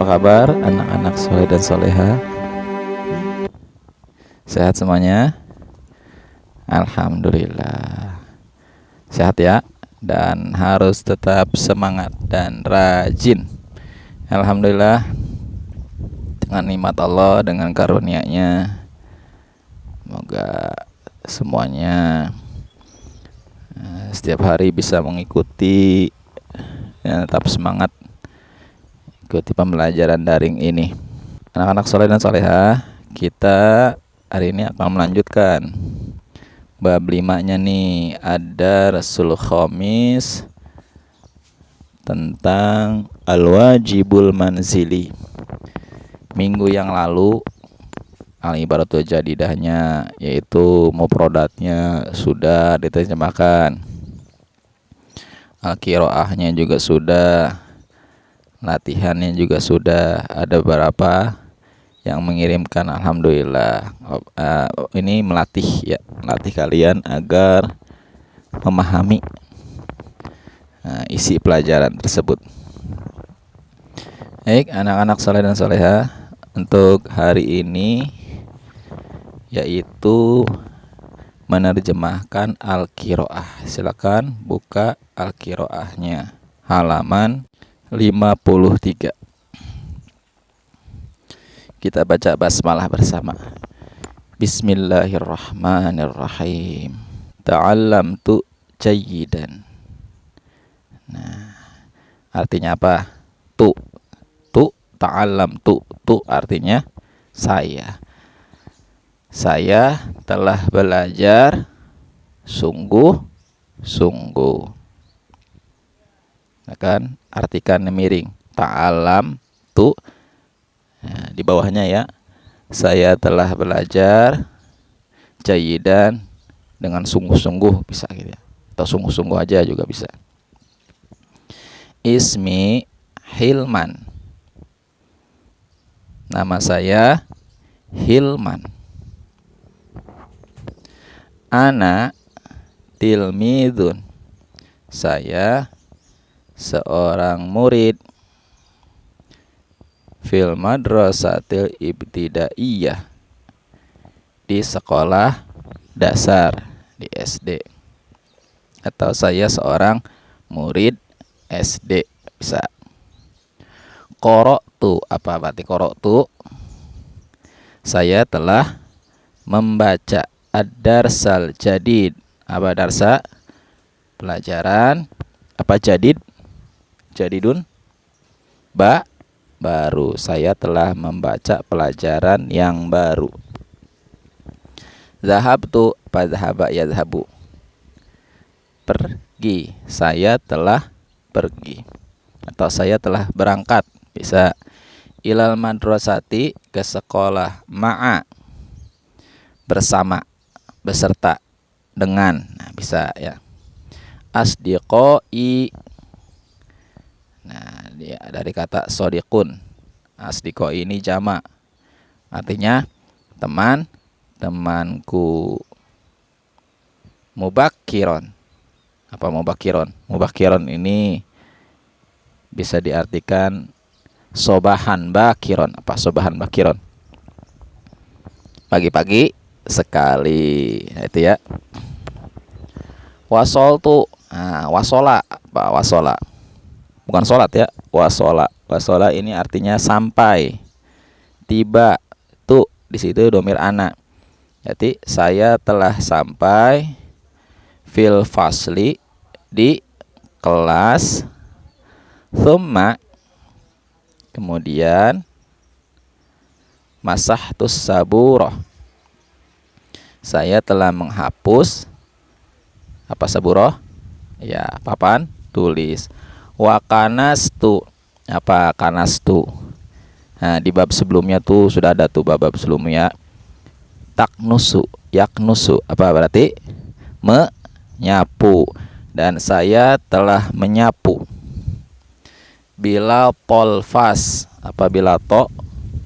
kabar anak-anak soleh dan soleha? Sehat semuanya? Alhamdulillah. Sehat ya? Dan harus tetap semangat dan rajin. Alhamdulillah, dengan nikmat Allah, dengan karunia-Nya, semoga semuanya setiap hari bisa mengikuti dan tetap semangat ikuti pembelajaran daring ini. Anak-anak soleh dan soleha, kita hari ini akan melanjutkan bab 5-nya nih. Ada Rasul Khamis tentang al-wajibul manzili. Minggu yang lalu al-ibaratul jadidahnya, yaitu mufradatnya sudah diterjemahkan, al-qiraahnya juga sudah, latihannya juga sudah. Ada beberapa yang mengirimkan, alhamdulillah. Ini melatih kalian agar memahami isi pelajaran tersebut. Baik, anak-anak soleh dan soleha, untuk hari ini yaitu menerjemahkan al-qiraah. Silakan buka al-qiraahnya, halaman 53. Kita baca basmalah bersama. Bismillahirrahmanirrahim. Ta'allamtu jayyidan. Nah, artinya apa? Tu ta'allamtu. Tu artinya saya telah belajar sungguh-sungguh. Nah, kan artikan miring. Ta'allamtu. Nah, di bawahnya ya, saya telah belajar jayyidan, dengan sungguh-sungguh bisa gitu ya, atau sungguh-sungguh aja juga bisa. Ismi Hilman. Nama saya Hilman. Ana tilmidun. Saya seorang murid. Fil madrasatil ibtidaiyah. Di sekolah dasar, di SD. Atau saya seorang murid SD, bisa. Qara'tu, apa berarti qara'tu? Saya telah membaca ad-darsal jadid. Apa darsa? Pelajaran. Apa jadid? Jadidun? Baru. Saya telah membaca pelajaran yang baru. Zahabtu, apa zahaba yazhabu? Pergi. Saya telah pergi. Atau saya telah berangkat, bisa. Ilal madrasati, ke sekolah. Ma'a, bersama, beserta, dengan. Nah, bisa ya. Asdiqoi. Nah, dia dari kata sodiqun. Asdiqoi ini jama', artinya temanku. Mubakiron. Apa mubakiron? Mubakiron ini bisa diartikan sobahan bakiron. Apa sobahan bakiron? Pagi-pagi sekali. Nah, itu ya. Wasoltu. Nah, wasola. Apa wasola? Bukan sholat ya. Wasola. Wasola ini artinya sampai, tiba. Tu di situ domir anak. Jadi saya telah sampai fil fasli, di kelas. Thumma, kemudian masahtus saburoh. Saya telah menghapus apa saburoh? Ya, papan tulis. Wa kanastu, apa kanastu? Nah, di bab sebelumnya tuh sudah ada tuh bab sebelumnya. Taknusu, yaknusu, apa berarti? Menyapu. Dan saya telah menyapu. Bila polfas, apa bila to?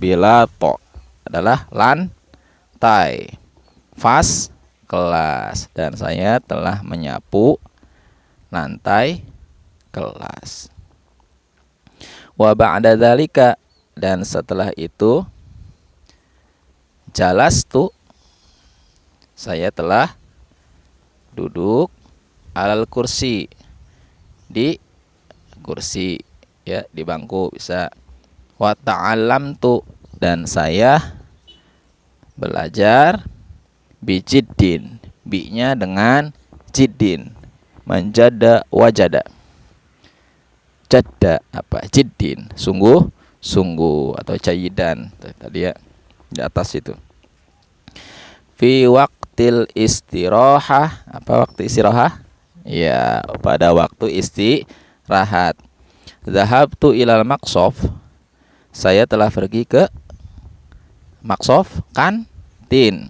Bila to adalah lantai. Fas, kelas. Dan saya telah menyapu lantai kelas. Wa ba'da dzalika, dan setelah itu jalastu, saya telah duduk alal kursi, di kursi ya, di bangku bisa. Wa ta'allamtu, dan saya belajar bijiddin, bi-nya dengan jiddin, menjada wajada. Jadda apa? Jiddin, sungguh sungguh, atau jayidan tadi ya di atas itu. Fi waktil istirahah, apa waktu istirahah? Ya, pada waktu istirahat. Zahabtu ilal maqsof, saya telah pergi ke maqsof, kantin.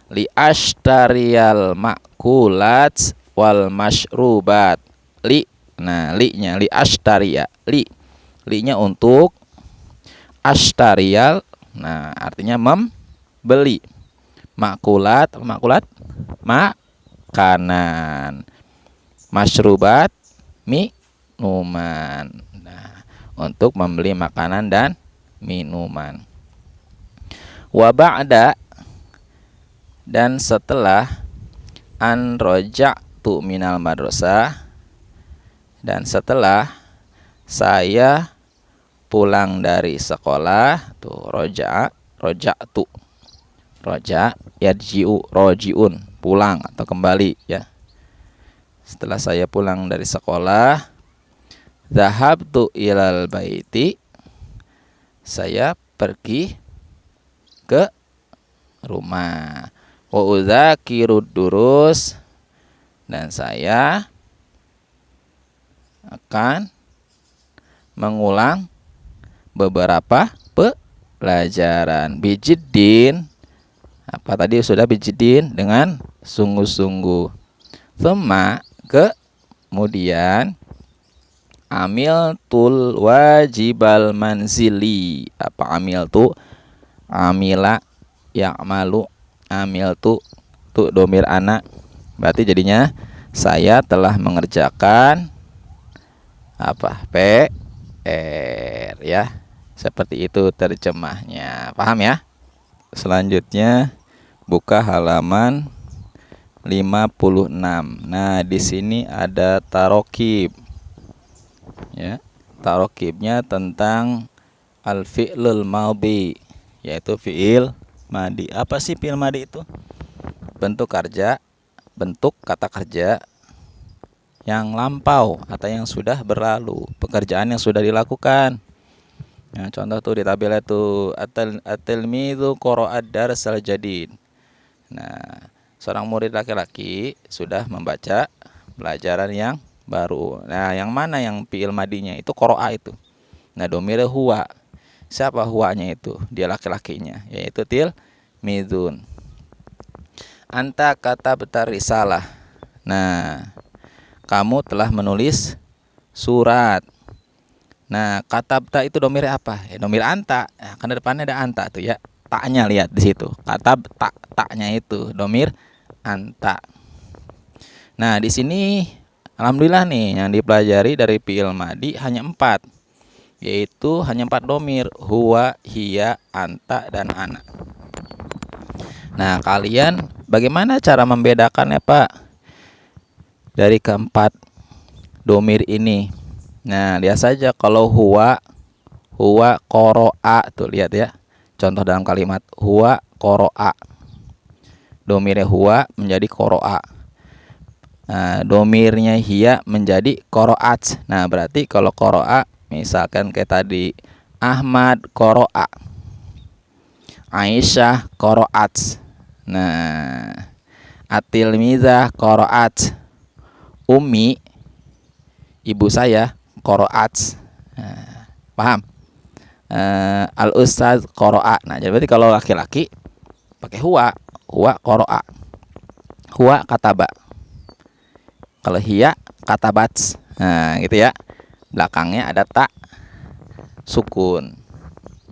Li ashtariyal makulat wal mashrubat. Li, nah li-nya li ashtariya, li-nya untuk, ashtarial, nah artinya membeli. Makulat, makulat makanan, masyrubat minuman. Nah, untuk membeli makanan dan minuman. Wa ba'da, dan setelah, an roja'tu minal madrasah, dan setelah saya pulang dari sekolah, tuh roja'tu, roja yarji'u, roji'un, pulang atau kembali ya. Setelah saya pulang dari sekolah, zahabtu ilal baiti, saya pergi ke rumah. Wa udzakirud durus, dan saya akan mengulang beberapa pelajaran. Bijiddin, apa tadi sudah bijiddin, dengan sungguh-sungguh. Thumma, kemudian, amil tul wajibal manzili, apa amil tu, amila ya'malu, amil tu domir anak, berarti jadinya saya telah mengerjakan apa, PR ya, seperti itu terjemahnya. Paham ya? Selanjutnya buka halaman 56. Nah, di sini ada tarokib ya. Tarokibnya tentang al-fi'lul madhi, yaitu fi'il madi. Apa sih fi'il madi itu? Bentuk kerja, bentuk kata kerja yang lampau atau yang sudah berlalu, pekerjaan yang sudah dilakukan. Nah, contoh tuh di tabel itu at-tilmidzu qara'ad darsal jadid. Nah, seorang murid laki-laki sudah membaca pelajaran yang baru. Nah, yang mana yang fi'il madinya? Itu qara'a itu. Nah, domir huwa. Siapa huwanya itu? Dia laki-lakinya, yaitu tilmizun. Anta katabta risalah. Nah, kamu telah menulis surat. Nah, katabta itu domir apa? Domir anta. Nah, kan depannya ada anta tuh ya. Taknya lihat di situ. Katab taknya itu domir anta. Nah, di sini alhamdulillah nih yang dipelajari dari fi'il madi hanya 4. Yaitu hanya 4 domir, huwa, hiya, anta, dan ana. Nah, kalian bagaimana cara membedakannya, Pak, dari keempat domir ini? Nah, lihat saja kalau huwa qoro'a, tuh lihat ya. Contoh dalam kalimat huwa qoro'a. Domirnya huwa menjadi qoro'a. Nah, domirnya hiya menjadi qoro'at. Nah, berarti kalau qoro'a, misalkan kayak tadi Ahmad qoro'a, Aisyah qoro'at. Nah, at-tilmizah qoro'at, Ummi, ibu saya, qoro'at. Nah, paham? Al-ustaz qoro'a. Nah, jadi berarti kalau laki-laki pakai huwa qoro'a, huwa kataba. Kalau hiya katabat. Nah, gitu ya. Belakangnya ada tak sukun.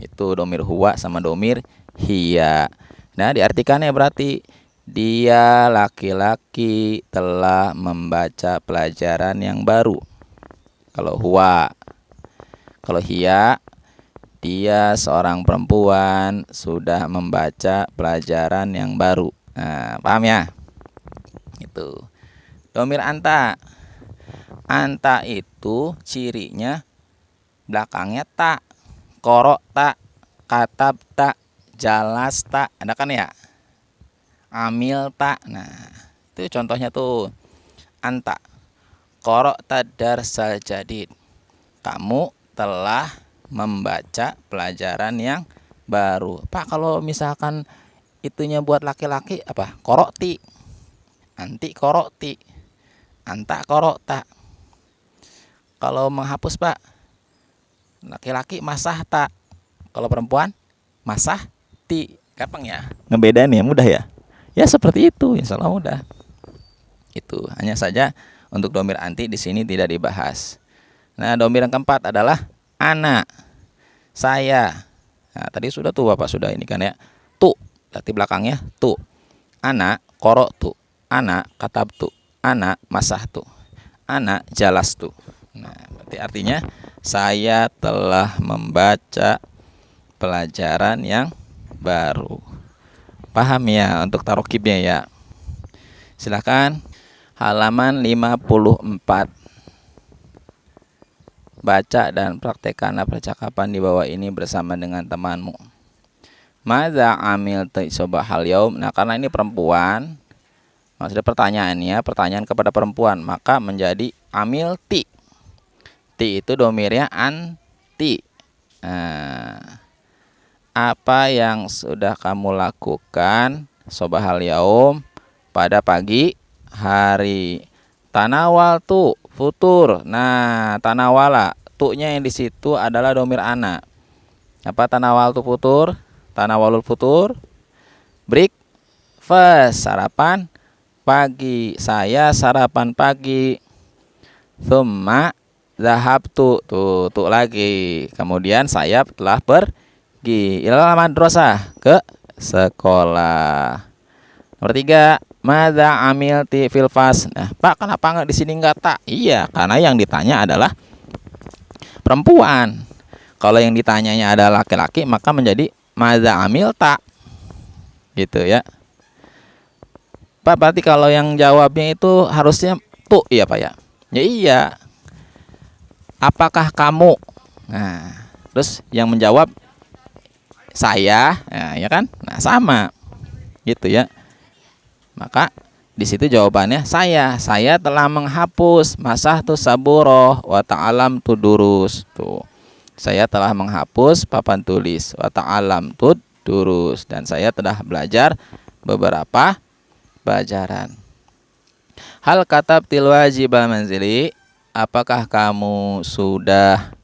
Itu domir huwa sama domir hiya. Nah, diartikannya berarti dia laki-laki telah membaca pelajaran yang baru. Kalau huwa. Kalau hiya, dia seorang perempuan sudah membaca pelajaran yang baru. Nah, paham ya? Itu. Domir anta. Anta itu cirinya belakangnya tak, korok tak, katab tak, jalas tak, ada kan ya? Amil tak. Nah, itu contohnya tuh. Anta korok tadar saljadid. Kamu telah membaca pelajaran yang baru. Pak, kalau misalkan itunya buat laki-laki apa? Korokti. Anti korokti. Anta korokta. Kalau menghapus, Pak, laki-laki masah tak. Kalau perempuan masah ti. Gampang ya? Ngebedain ya, mudah ya? Ya seperti itu, insya Allah mudah. Itu hanya saja untuk domir anti di sini tidak dibahas. Nah, domir yang keempat adalah anak, saya. Nah, tadi sudah tuh Bapak sudah ini kan ya. Tu, berarti belakangnya tu. Anak korok tu. Anak katab tu. Anak masah tu. Anak jalas tu. Nah, berarti artinya saya telah membaca pelajaran yang baru. Paham ya untuk tarokibnya ya? Silakan halaman 54. Baca dan praktekkanlah percakapan di bawah ini bersama dengan temanmu. Madza amilti sobahal yaum. Nah, karena ini perempuan, maksudnya pertanyaannya pertanyaan kepada perempuan, maka menjadi amilti. Ti itu domirnya anti. Nah, apa yang sudah kamu lakukan sobahal yaum pada pagi hari? Tanawal tu futur. Nah, tanawala tu-nya yang di situ adalah domir anak. Apa tanawal tu futur? Tanawalul futur. Breakfast, sarapan pagi. Saya sarapan pagi. Thumma zahabtu, tu lagi. Kemudian saya telah pergi ilal madrasah, ke sekolah. Nomor 3, madza amilti fil fas. Nah, Pak, kenapa nggak di sini nggak tak? Iya, karena yang ditanya adalah perempuan. Kalau yang ditanyanya adalah laki-laki, maka menjadi madza amilta. Gitu ya. Pak, berarti kalau yang jawabnya itu harusnya tuh, iya Pak ya? Ya iya. Apakah kamu? Nah, terus yang menjawab saya, nah, ya kan? Nah, sama. Gitu ya. Maka di situ jawabannya saya telah menghapus masah tu saburo wa ta'alam tu durus. Tuh. Saya telah menghapus papan tulis wa ta'alam tu durus, dan saya telah belajar beberapa pelajaran. Hal katab til wajibal manzili. Apakah kamu sudah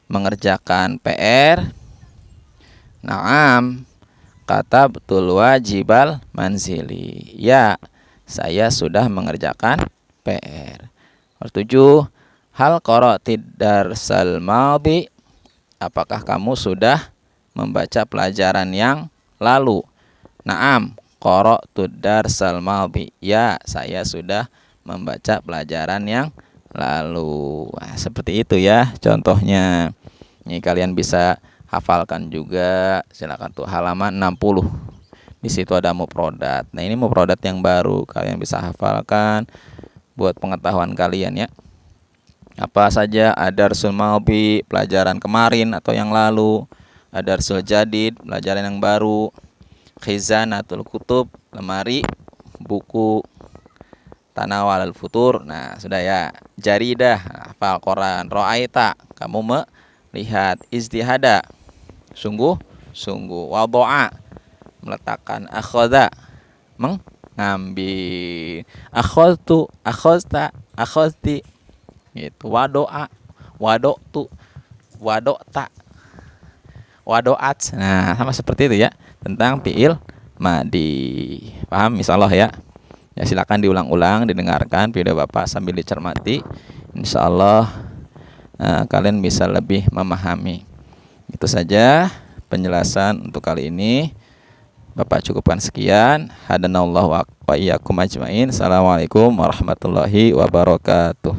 mengerjakan PR? Naam. Kata betul wajibal manzili. Ya, saya sudah mengerjakan PR. Nomor 7, hal qara'tid darsal madhi. Apakah kamu sudah membaca pelajaran yang lalu? Naam, qara'tud darsal madhi. Ya, saya sudah membaca pelajaran yang lalu. Nah, seperti itu ya contohnya. Ini kalian bisa hafalkan juga. Silakan tuh halaman 60. Di situ ada mufrodat. Nah, ini mufrodat yang baru, kalian bisa hafalkan buat pengetahuan kalian ya. Apa saja? Adarsul madhi, pelajaran kemarin atau yang lalu. Adarsul jadid, pelajaran yang baru. Khizanatul kutub, lemari buku. Tanawal al-futur. Nah, sudah ya. Jaridah, hafal Quran. Ra'aita, kamu melihat. Izdihada, sungguh. Wadoa, meletakkan. Akhadha, mengambil. Akhadtu, akhadta, akhadti. Gitu. Wadoa, wadotu, wadota, wadoat. Nah, sama seperti itu ya, tentang fiil madi. Paham insyaallah ya? Ya, silakan diulang-ulang, didengarkan video Bapak sambil dicermati. Insyaallah kalian bisa lebih memahami. Itu saja penjelasan untuk kali ini. Bapak cukupkan sekian. Hadanallahu wa iyyakum ajmain. Assalamualaikum warahmatullahi wabarakatuh.